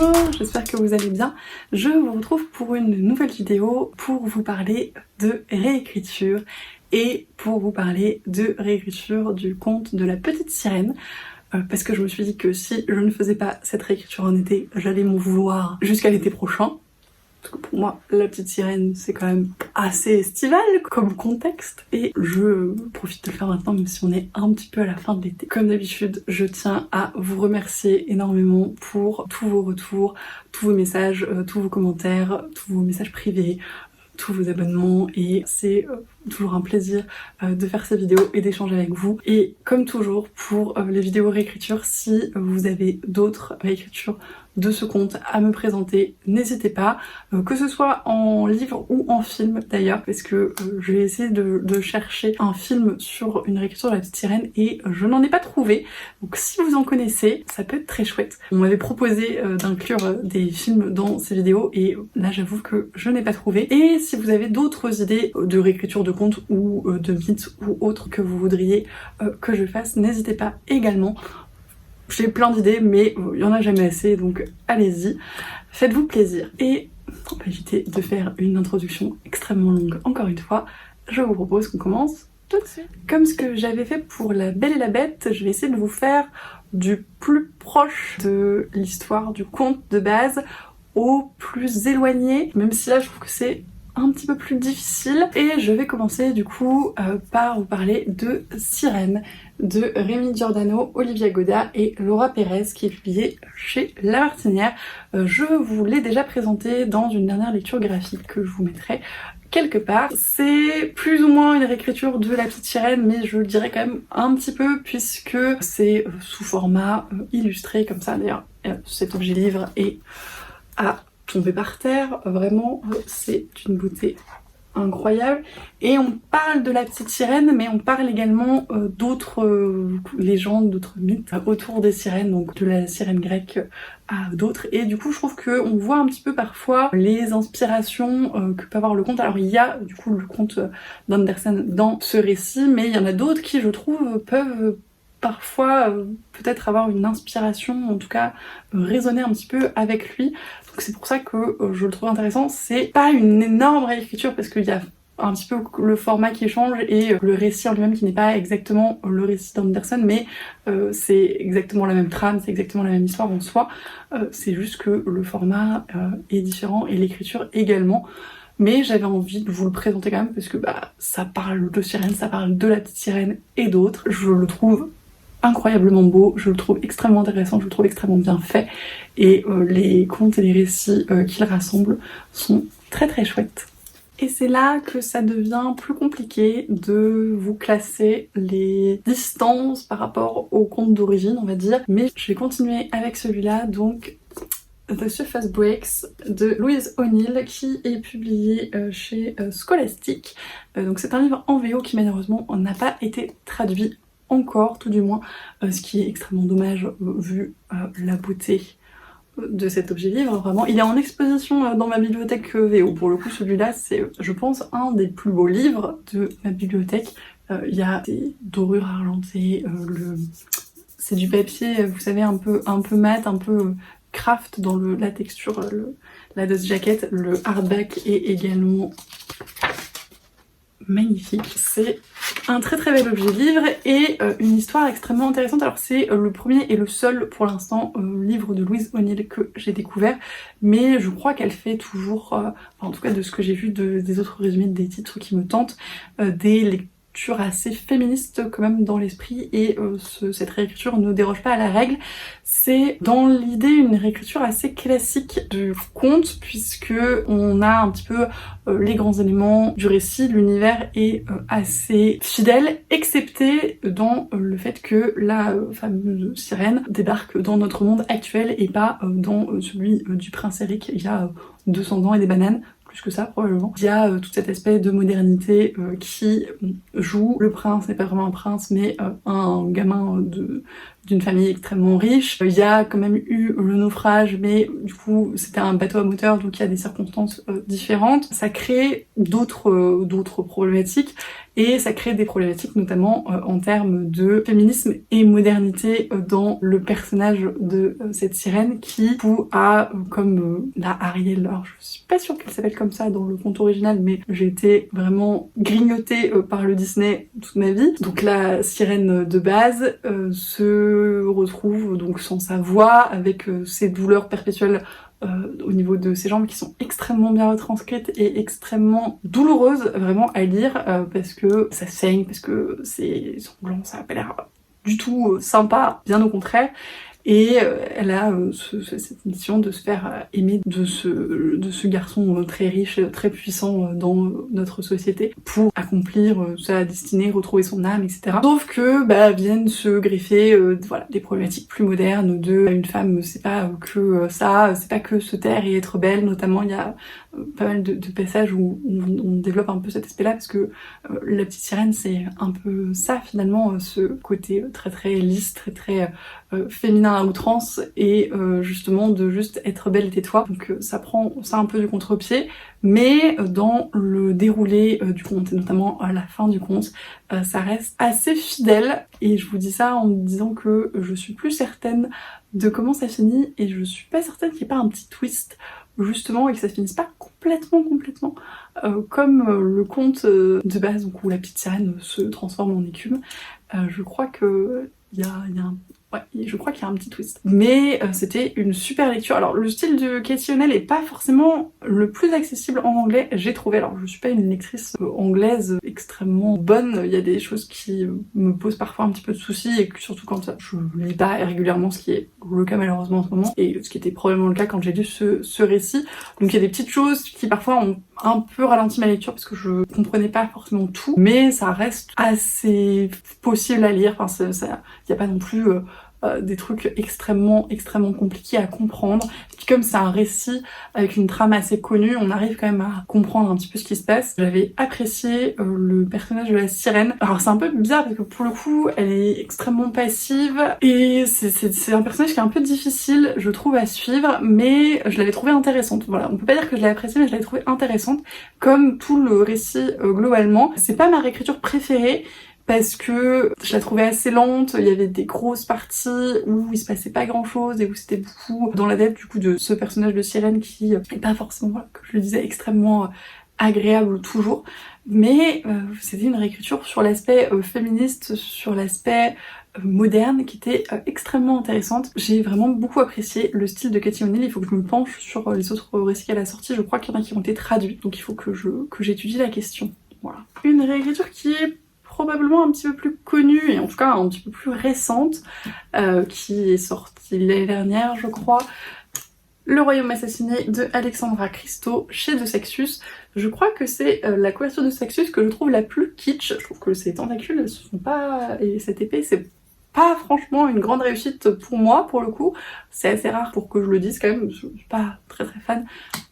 Bonjour, j'espère que vous allez bien. Je vous retrouve pour une nouvelle vidéo pour vous parler de réécriture et pour vous parler de réécriture du conte de la petite sirène. Parce que je me suis dit que si je ne faisais pas cette réécriture en été, j'allais m'en vouloir jusqu'à l'été prochain. Parce que pour moi, la petite sirène, c'est quand même assez estival comme contexte. Et je profite de le faire maintenant, même si on est un petit peu à la fin de l'été. Comme d'habitude, je tiens à vous remercier énormément pour tous vos retours, tous vos messages, tous vos commentaires, tous vos messages privés, tous vos abonnements. Et c'est toujours un plaisir de faire ces vidéos et d'échanger avec vous. Et comme toujours, pour les vidéos réécriture, si vous avez d'autres réécritures de ce conte à me présenter, n'hésitez pas, que ce soit en livre ou en film d'ailleurs, parce que je vais essayer de chercher un film sur une réécriture de la petite sirène et je n'en ai pas trouvé. Donc si vous en connaissez, ça peut être très chouette. On m'avait proposé d'inclure des films dans ces vidéos et là j'avoue que je n'ai pas trouvé. Et si vous avez d'autres idées de réécriture de contes ou de mythes ou autres que vous voudriez que je fasse, n'hésitez pas également. J'ai plein d'idées, mais il y en a jamais assez, donc allez-y, faites-vous plaisir. Et on va éviter de faire une introduction extrêmement longue encore une fois, je vous propose qu'on commence tout de suite. Comme ce que j'avais fait pour La Belle et la Bête, je vais essayer de vous faire du plus proche de l'histoire du conte de base au plus éloigné, même si là je trouve que c'est un petit peu plus difficile. Et je vais commencer du coup par vous parler de Sirène de Rémi Giordano, Olivia Godard et Laura Pérez, qui est publié chez La Martinière. Je vous l'ai déjà présenté dans une dernière lecture graphique que je vous mettrai quelque part. C'est plus ou moins une réécriture de La Petite Sirène, mais je le dirais quand même un petit peu puisque c'est sous format illustré comme ça. D'ailleurs cet objet livre est à tomber par terre, vraiment c'est une beauté incroyable. Et on parle de la petite sirène, mais on parle également d'autres légendes, d'autres mythes autour des sirènes, donc de la sirène grecque à d'autres. Et du coup je trouve qu'on voit un petit peu parfois les inspirations que peut avoir le conte. Alors il y a du coup le conte d'Andersen dans ce récit, mais il y en a d'autres qui je trouve peuvent parfois peut-être avoir une inspiration, en tout cas résonner un petit peu avec lui. Donc c'est pour ça que je le trouve intéressant. C'est pas une énorme réécriture parce qu'il y a un petit peu le format qui change et le récit en lui-même qui n'est pas exactement le récit d'Andersen, mais c'est exactement la même trame, c'est exactement la même histoire en soi. C'est juste que le format est différent et l'écriture également. Mais j'avais envie de vous le présenter quand même parce que ça parle de sirène, ça parle de la petite sirène et d'autres. Je le trouve incroyablement beau, je le trouve extrêmement intéressant, je le trouve extrêmement bien fait et les contes et les récits qu'il rassemble sont très très chouettes. Et c'est là que ça devient plus compliqué de vous classer les distances par rapport au conte d'origine, on va dire. Mais je vais continuer avec celui-là, donc The Surface Breaks de Louise O'Neill, qui est publié chez Scholastic. Donc c'est un livre en VO qui malheureusement n'a pas été traduit encore, tout du moins, ce qui est extrêmement dommage vu la beauté de cet objet livre. Vraiment, il est en exposition dans ma bibliothèque VO. Pour le coup, celui-là, c'est, je pense, un des plus beaux livres de ma bibliothèque. Il y a des dorures argentées, c'est du papier, vous savez, un peu mat, un peu craft dans la texture, la dust jacket. Le hardback est également magnifique. C'est un très très bel objet livre et une histoire extrêmement intéressante. Alors c'est le premier et le seul pour l'instant livre de Louise O'Neill que j'ai découvert, mais je crois qu'elle fait toujours, en tout cas de ce que j'ai vu des autres résumés des titres qui me tentent, des lectures assez féministes quand même dans l'esprit, et cette réécriture ne déroge pas à la règle. C'est dans l'idée une réécriture assez classique du conte, puisque on a un petit peu les grands éléments du récit, l'univers est assez fidèle, excepté dans le fait que la fameuse sirène débarque dans notre monde actuel et pas dans celui du prince Eric il y a 200 ans et des bananes. Plus que ça probablement. Il y a tout cet aspect de modernité qui joue. Le prince n'est pas vraiment un prince, mais un gamin d'une famille extrêmement riche. Il y a quand même eu le naufrage, mais du coup c'était un bateau à moteur, donc il y a des circonstances différentes. Ça crée d'autres problématiques, et ça crée des problématiques notamment en termes de féminisme et modernité dans le personnage de cette sirène qui a comme la Ariel, alors je suis pas sûre qu'elle s'appelle comme ça dans le conte original, mais j'ai été vraiment grignotée par le Disney toute ma vie. Donc la sirène de base se retrouve donc sans sa voix, avec ses douleurs perpétuelles au niveau de ses jambes qui sont extrêmement bien retranscrites et extrêmement douloureuses vraiment à lire parce que ça saigne, parce que c'est sanglant, ça a pas l'air du tout sympa, bien au contraire. Et elle a cette mission de se faire aimer de ce garçon très riche, très puissant dans notre société pour accomplir sa destinée, retrouver son âme, etc. Sauf que viennent se greffer voilà, des problématiques plus modernes de une femme, c'est pas que ça, c'est pas que se taire et être belle. Notamment il y a pas mal de passages où on développe un peu cet aspect-là parce que la petite sirène c'est un peu ça finalement, ce côté très très lisse, très très féminin à outrance et justement de juste être belle et tais-toi. Donc ça prend ça un peu du contre-pied, mais dans le déroulé du conte et notamment à la fin du conte, ça reste assez fidèle et je vous dis ça en me disant que je suis plus certaine de comment ça finit et je suis pas certaine qu'il n'y ait pas un petit twist justement et que ça finisse pas complètement comme le conte de base donc où la petite sirène se transforme en écume. Je crois que je crois qu'il y a un petit twist. Mais c'était une super lecture. Alors le style de Katie O'Neill est pas forcément le plus accessible en anglais, j'ai trouvé. Alors je suis pas une lectrice anglaise extrêmement bonne, il y a des choses qui me posent parfois un petit peu de soucis et surtout quand je lis pas régulièrement, ce qui est le cas malheureusement en ce moment, et ce qui était probablement le cas quand j'ai lu ce récit. Donc il y a des petites choses qui parfois ont un peu ralenti ma lecture parce que je comprenais pas forcément tout, mais ça reste assez possible à lire. Enfin, y a pas non plus des trucs extrêmement compliqués à comprendre. Et puis comme c'est un récit avec une trame assez connue, on arrive quand même à comprendre un petit peu ce qui se passe. J'avais apprécié le personnage de la sirène. Alors c'est un peu bizarre parce que pour le coup elle est extrêmement passive et c'est un personnage qui est un peu difficile je trouve à suivre, mais je l'avais trouvée intéressante. Voilà, on peut pas dire que je l'ai appréciée, mais je l'avais trouvée intéressante comme tout le récit globalement. C'est pas ma réécriture préférée parce que je la trouvais assez lente, il y avait des grosses parties où il se passait pas grand chose et où c'était beaucoup dans la tête du coup de ce personnage de sirène qui est pas forcément, voilà, comme je le disais, extrêmement agréable toujours, mais c'était une réécriture sur l'aspect féministe, sur l'aspect moderne qui était extrêmement intéressante. J'ai vraiment beaucoup apprécié le style de Katie O'Neill. Il faut que je me penche sur les autres récits qu'elle a sortis, je crois qu'il y en a qui ont été traduits, donc il faut que j'étudie la question. Voilà. Une réécriture qui est probablement un petit peu plus connue et en tout cas un petit peu plus récente, qui est sortie l'année dernière je crois, Le Royaume assassiné de Alexandra Christo chez De Sexus. Je crois que c'est la couverture de Sexus que je trouve la plus kitsch. Je trouve que ces tentacules ne sont pas, et cette épée c'est pas franchement une grande réussite pour moi pour le coup. C'est assez rare pour que je le dise quand même, je suis pas très fan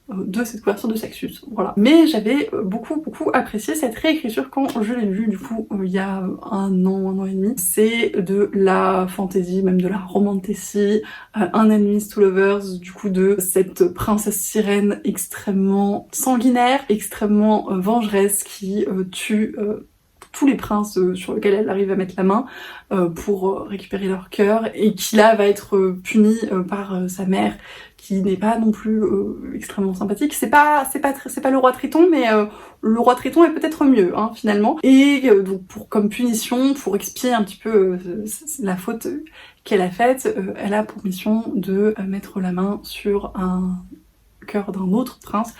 de cette couverture de Sexus, voilà. Mais j'avais beaucoup apprécié cette réécriture quand je l'ai vue du coup il y a un an et demi. C'est de la fantasy, même de la romantasy, un enemies to lovers, du coup de cette princesse sirène extrêmement sanguinaire, extrêmement vengeresse qui tue tous les princes sur lesquels elle arrive à mettre la main pour récupérer leur cœur et qui là va être puni par sa mère qui n'est pas non plus extrêmement sympathique. C'est pas le roi Triton, mais le roi Triton est peut-être mieux hein, finalement. Et donc comme punition, pour expier un petit peu la faute qu'elle a faite, elle a pour mission de mettre la main sur un cœur d'un autre prince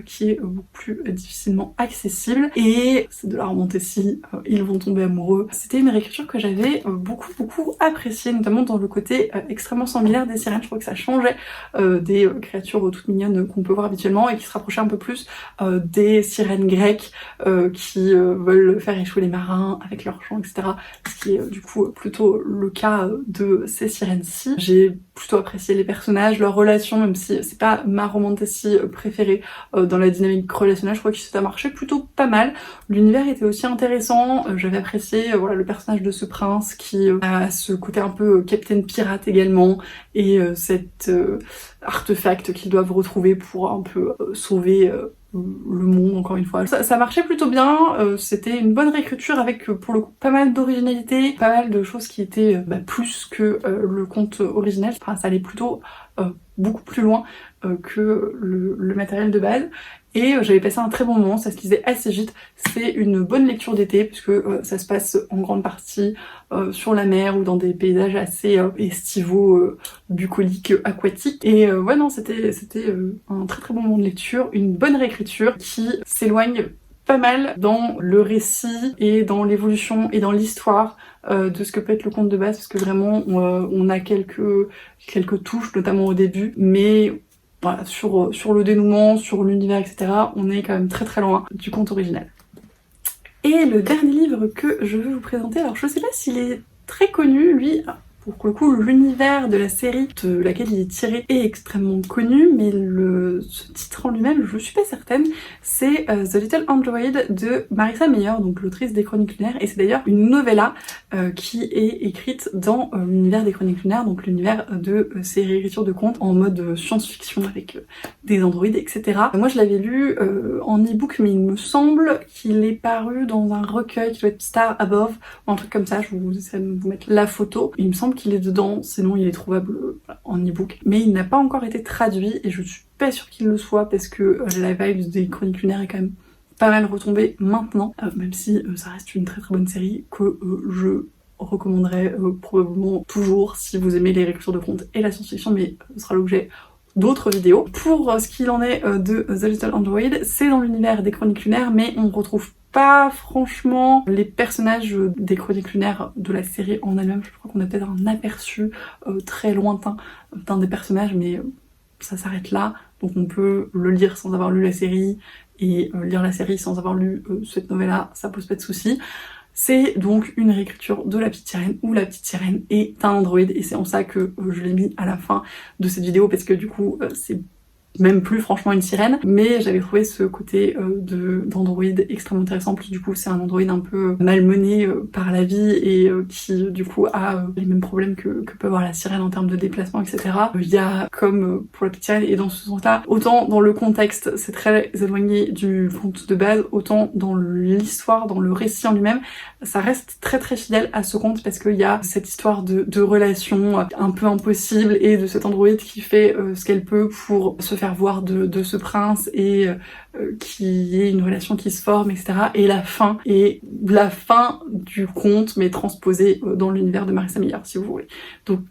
qui est beaucoup plus difficilement accessible, et c'est de la romantasy, ils vont tomber amoureux. C'était une réécriture que j'avais beaucoup appréciée, notamment dans le côté extrêmement sanguinaire des sirènes. Je trouve que ça changeait des créatures toutes mignonnes qu'on peut voir habituellement et qui se rapprochaient un peu plus des sirènes grecques qui veulent faire échouer les marins avec leurs chants, etc. Ce qui est du coup plutôt le cas de ces sirènes-ci. J'ai plutôt apprécié les personnages, leurs relations, même si c'est pas ma romantasy préférée dans la dynamique relationnelle, je crois que ça a marché plutôt pas mal. L'univers était aussi intéressant, j'avais apprécié voilà, le personnage de ce prince qui a ce côté un peu Captain Pirate également, et cet artefact qu'ils doivent retrouver pour un peu sauver le monde, encore une fois. Ça marchait plutôt bien, c'était une bonne réécriture avec pour le coup pas mal d'originalité, pas mal de choses qui étaient plus que le conte original. Enfin, ça allait plutôt beaucoup plus loin que le matériel de base. Et j'avais passé un très bon moment, ça se lisait assez vite. C'est une bonne lecture d'été puisque ça se passe en grande partie sur la mer ou dans des paysages assez estivaux, bucoliques, aquatiques. Et ouais non, c'était un très très bon moment de lecture, une bonne réécriture qui s'éloigne pas mal dans le récit et dans l'évolution et dans l'histoire de ce que peut être le conte de base, parce que vraiment on a quelques touches, notamment au début, mais voilà, sur le dénouement, sur l'univers, etc., on est quand même très très loin du conte original. Et le dernier livre que je veux vous présenter, alors je sais pas s'il est très connu, lui, pour le coup l'univers de la série de laquelle il est tiré est extrêmement connu, mais ce titre en lui-même, je suis pas certaine, c'est The Little Android de Marissa Meyer, donc l'autrice des Chroniques lunaires, et c'est d'ailleurs une novella qui est écrite dans l'univers des Chroniques lunaires, donc l'univers de ces réécritures de contes en mode science-fiction avec des androïdes, etc. Moi je l'avais lu en e-book, mais il me semble qu'il est paru dans un recueil qui doit être Star Above, ou un truc comme ça, je vous essaie de vous mettre la photo. Il me semble qu'il est dedans, sinon il est trouvable en e-book. Mais il n'a pas encore été traduit et je suis pas sûre qu'il le soit parce que la vibe des Chroniques lunaires est quand même pas mal retombée maintenant, même si ça reste une très très bonne série que je recommanderais probablement toujours si vous aimez les réécritures de contes et la science-fiction, mais ce sera l'objet d'autres vidéos. Pour ce qu'il en est de The Little Android, c'est dans l'univers des Chroniques lunaires, mais on retrouve pas franchement les personnages des Chroniques lunaires de la série en elle-même. Je crois qu'on a peut-être un aperçu très lointain d'un des personnages, mais ça s'arrête là. Donc on peut le lire sans avoir lu la série et lire la série sans avoir lu cette novella, ça pose pas de soucis. C'est donc une réécriture de La Petite Sirène, où la Petite Sirène est un androïde, et c'est en ça que je l'ai mis à la fin de cette vidéo, parce que du coup c'est même plus franchement une sirène, mais j'avais trouvé ce côté d'androïde extrêmement intéressant. En plus du coup c'est un androïde un peu malmené par la vie et qui du coup a les mêmes problèmes que peut avoir la sirène en termes de déplacement, etc. Il y a, comme pour la petite sirène, et dans ce sens-là, autant dans le contexte c'est très éloigné du conte de base, autant dans l'histoire, dans le récit en lui-même, ça reste très très fidèle à ce conte, parce qu'il y a cette histoire de relation un peu impossible et de cet androïde qui fait ce qu'elle peut pour se faire voir de ce prince et qui est une relation qui se forme, etc. Et la fin est la fin du conte, mais transposée dans l'univers de Marissa Meyer, si vous voulez. Donc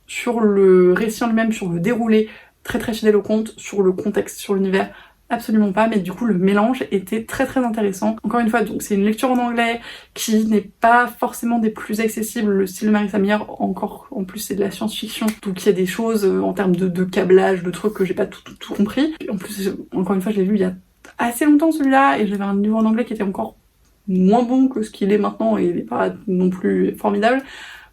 sur le récit en lui-même, sur le déroulé, très très fidèle au conte, sur le contexte, sur l'univers, absolument pas, mais du coup le mélange était très très intéressant. Encore une fois, donc c'est une lecture en anglais qui n'est pas forcément des plus accessibles, le style de Marissa Meyer, encore en plus c'est de la science-fiction, donc il y a des choses en termes de câblage, de trucs que j'ai pas tout compris. En plus, encore une fois, je l'ai lu il y a assez longtemps celui-là, et j'avais un niveau en anglais qui était encore moins bon que ce qu'il est maintenant, et il est pas non plus formidable.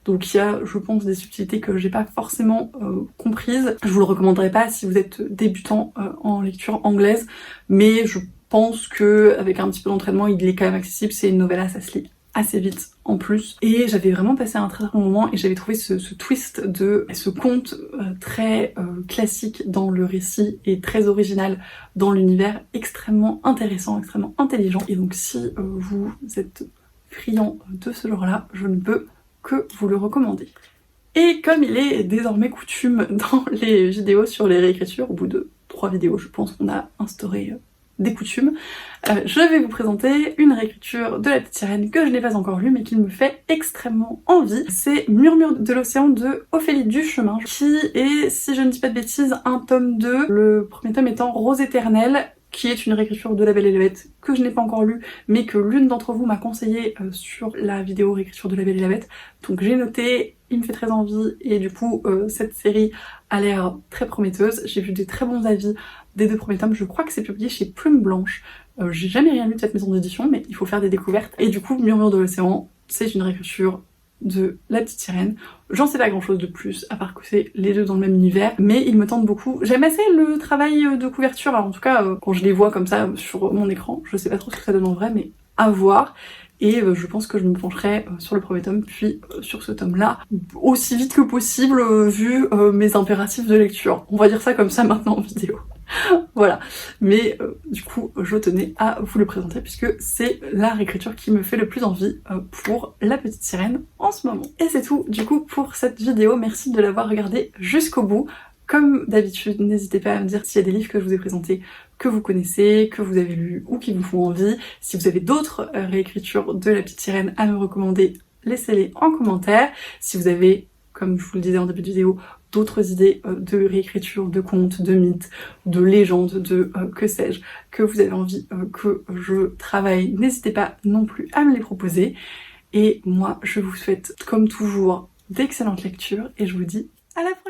Donc il y a, je pense, des subtilités que j'ai pas forcément comprises. Je vous le recommanderais pas si vous êtes débutant en lecture anglaise, mais je pense que avec un petit peu d'entraînement, il est quand même accessible. C'est une novella, ça se lit assez vite en plus. Et j'avais vraiment passé un très bon moment, et j'avais trouvé ce twist de ce conte très classique dans le récit et très original dans l'univers, extrêmement intéressant, extrêmement intelligent. Et donc si vous êtes friand de ce genre-là, je ne peux que vous le recommander. Et comme il est désormais coutume dans les vidéos sur les réécritures, au bout de 3 vidéos je pense qu'on a instauré des coutumes, je vais vous présenter une réécriture de La Petite Sirène que je n'ai pas encore lue mais qui me fait extrêmement envie. C'est Murmure de l'océan de Ophélie Duchemin, qui est, si je ne dis pas de bêtises, un tome 2, le premier tome étant Rose éternelle, qui est une réécriture de La Belle et la Bête que je n'ai pas encore lue, mais que l'une d'entre vous m'a conseillé sur la vidéo réécriture de La Belle et la Bête. Donc j'ai noté, il me fait très envie, et du coup cette série a l'air très prometteuse. J'ai vu des très bons avis des 2 premiers tomes, je crois que c'est publié chez Plume Blanche. J'ai jamais rien lu de cette maison d'édition, mais il faut faire des découvertes. Et du coup, Murmure de l'océan, c'est une réécriture de La Petite Sirène. J'en sais pas grand chose de plus, à part que c'est les 2 dans le même univers, mais il me tente beaucoup. J'aime assez le travail de couverture, alors en tout cas quand je les vois comme ça sur mon écran, je sais pas trop ce que ça donne en vrai, mais à voir. Et je pense que je me pencherai sur le premier tome, puis sur ce tome-là, aussi vite que possible, vu mes impératifs de lecture. On va dire ça comme ça maintenant en vidéo. Voilà, mais du coup je tenais à vous le présenter puisque c'est la réécriture qui me fait le plus envie pour La Petite Sirène en ce moment. Et c'est tout du coup pour cette vidéo, merci de l'avoir regardée jusqu'au bout. Comme d'habitude, n'hésitez pas à me dire s'il y a des livres que je vous ai présentés que vous connaissez, que vous avez lus ou qui vous font envie. Si vous avez d'autres réécritures de La Petite Sirène à me recommander, laissez-les en commentaire. Si vous avez, comme je vous le disais en début de vidéo, d'autres idées de réécriture, de contes, de mythes, de légendes, de que sais-je, que vous avez envie que je travaille, n'hésitez pas non plus à me les proposer. Et moi, je vous souhaite, comme toujours, d'excellentes lectures et je vous dis à la prochaine.